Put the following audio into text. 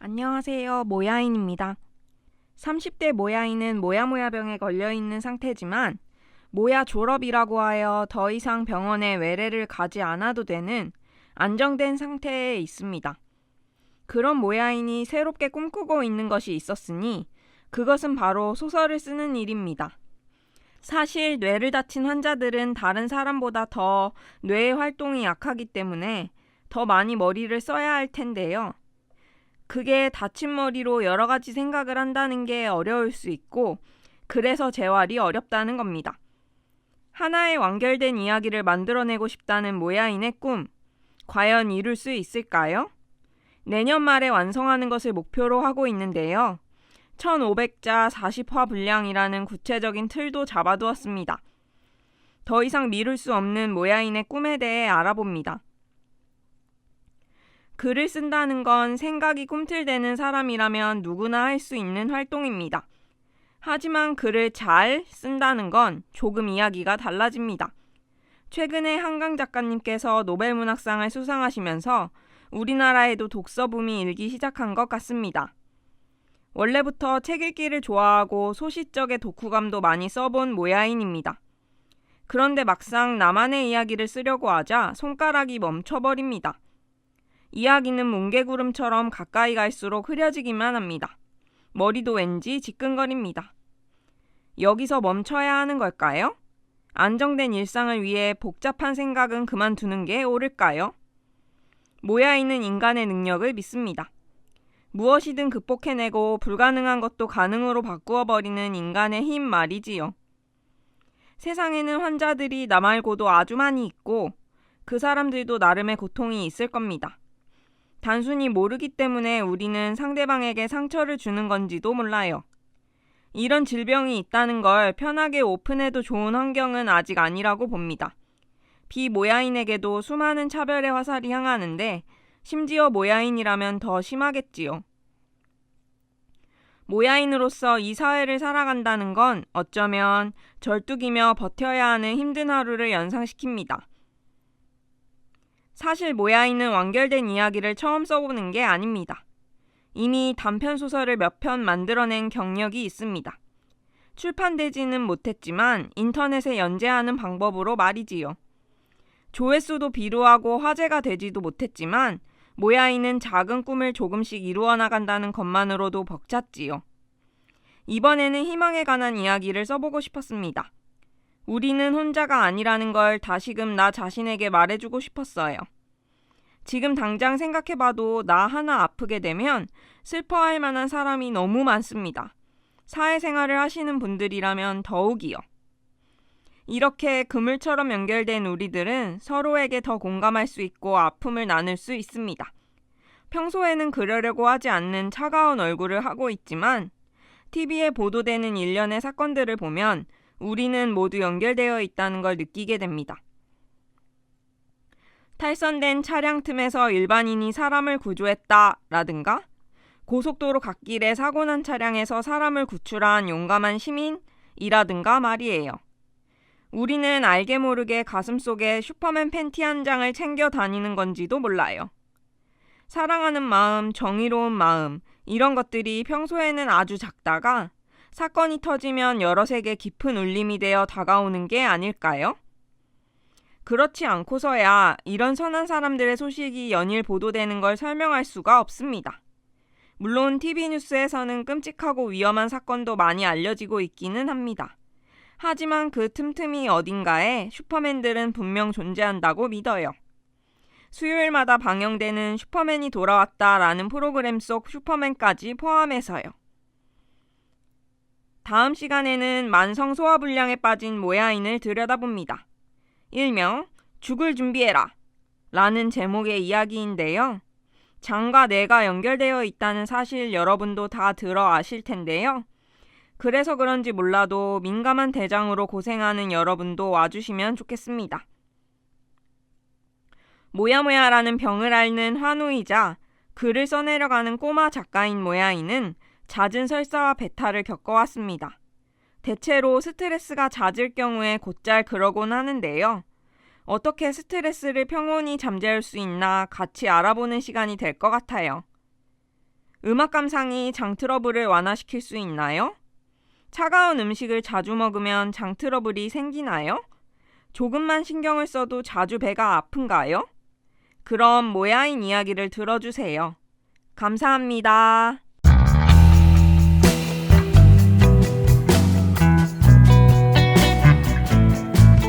안녕하세요. 모야인입니다. 30대 모야인은 모야모야병에 걸려있는 상태지만 모야 졸업이라고 하여 더 이상 병원에 외래를 가지 않아도 되는 안정된 상태에 있습니다. 그런 모야인이 새롭게 꿈꾸고 있는 것이 있었으니 그것은 바로 소설을 쓰는 일입니다. 사실 뇌를 다친 환자들은 다른 사람보다 더 뇌의 활동이 약하기 때문에 더 많이 머리를 써야 할 텐데요. 그게 다친 머리로 여러 가지 생각을 한다는 게 어려울 수 있고 그래서 재활이 어렵다는 겁니다. 하나의 완결된 이야기를 만들어내고 싶다는 모야인의 꿈, 과연 이룰 수 있을까요? 내년 말에 완성하는 것을 목표로 하고 있는데요. 1500자 40화 분량이라는 구체적인 틀도 잡아두었습니다. 더 이상 미룰 수 없는 모야인의 꿈에 대해 알아봅니다. 글을 쓴다는 건 생각이 꿈틀대는 사람이라면 누구나 할 수 있는 활동입니다. 하지만 글을 잘 쓴다는 건 조금 이야기가 달라집니다. 최근에 한강 작가님께서 노벨문학상을 수상하시면서 우리나라에도 독서붐이 일기 시작한 것 같습니다. 원래부터 책 읽기를 좋아하고 소시적의 독후감도 많이 써본 모야인입니다. 그런데 막상 나만의 이야기를 쓰려고 하자 손가락이 멈춰버립니다. 이야기는 뭉게구름처럼 가까이 갈수록 흐려지기만 합니다. 머리도 왠지 지끈거립니다. 여기서 멈춰야 하는 걸까요? 안정된 일상을 위해 복잡한 생각은 그만두는 게 옳을까요? 모야인은 인간의 능력을 믿습니다. 무엇이든 극복해내고 불가능한 것도 가능으로 바꾸어버리는 인간의 힘 말이지요. 세상에는 환자들이 나 말고도 아주 많이 있고 그 사람들도 나름의 고통이 있을 겁니다. 단순히 모르기 때문에 우리는 상대방에게 상처를 주는 건지도 몰라요. 이런 질병이 있다는 걸 편하게 오픈해도 좋은 환경은 아직 아니라고 봅니다. 비모야인에게도 수많은 차별의 화살이 향하는데 심지어 모야인이라면 더 심하겠지요. 모야인으로서 이 사회를 살아간다는 건 어쩌면 절뚝이며 버텨야 하는 힘든 하루를 연상시킵니다. 사실 모야인은 완결된 이야기를 처음 써보는 게 아닙니다. 이미 단편소설을 몇 편 만들어낸 경력이 있습니다. 출판되지는 못했지만 인터넷에 연재하는 방법으로 말이지요. 조회수도 비루하고 화제가 되지도 못했지만 모야인은 작은 꿈을 조금씩 이루어 나간다는 것만으로도 벅찼지요. 이번에는 희망에 관한 이야기를 써보고 싶었습니다. 우리는 혼자가 아니라는 걸 다시금 나 자신에게 말해주고 싶었어요. 지금 당장 생각해봐도 나 하나 아프게 되면 슬퍼할 만한 사람이 너무 많습니다. 사회생활을 하시는 분들이라면 더욱이요. 이렇게 그물처럼 연결된 우리들은 서로에게 더 공감할 수 있고 아픔을 나눌 수 있습니다. 평소에는 그러려고 하지 않는 차가운 얼굴을 하고 있지만 TV에 보도되는 일련의 사건들을 보면 우리는 모두 연결되어 있다는 걸 느끼게 됩니다. 탈선된 차량 틈에서 일반인이 사람을 구조했다라든가 고속도로 갓길에 사고난 차량에서 사람을 구출한 용감한 시민이라든가 말이에요. 우리는 알게 모르게 가슴속에 슈퍼맨 팬티 한 장을 챙겨 다니는 건지도 몰라요. 사랑하는 마음, 정의로운 마음, 이런 것들이 평소에는 아주 작다가 사건이 터지면 여러 색의 깊은 울림이 되어 다가오는 게 아닐까요? 그렇지 않고서야 이런 선한 사람들의 소식이 연일 보도되는 걸 설명할 수가 없습니다. 물론 TV 뉴스에서는 끔찍하고 위험한 사건도 많이 알려지고 있기는 합니다. 하지만 그 틈틈이 어딘가에 슈퍼맨들은 분명 존재한다고 믿어요. 수요일마다 방영되는 슈퍼맨이 돌아왔다라는 프로그램 속 슈퍼맨까지 포함해서요. 다음 시간에는 만성 소화불량에 빠진 모야인을 들여다봅니다. 일명 죽을 준비해라 라는 제목의 이야기인데요. 장과 뇌가 연결되어 있다는 사실 여러분도 다 들어 아실 텐데요. 그래서 그런지 몰라도 민감한 대장으로 고생하는 여러분도 와주시면 좋겠습니다. 모야모야라는 병을 앓는 환우이자 글을 써내려가는 꼬마 작가인 모야인은 잦은 설사와 배탈을 겪어왔습니다. 대체로 스트레스가 잦을 경우에 곧잘 그러곤 하는데요. 어떻게 스트레스를 평온히 잠재울 수 있나 같이 알아보는 시간이 될 것 같아요. 음악 감상이 장 트러블을 완화시킬 수 있나요? 차가운 음식을 자주 먹으면 장 트러블이 생기나요? 조금만 신경을 써도 자주 배가 아픈가요? 그럼 모야인 이야기를 들어주세요. 감사합니다.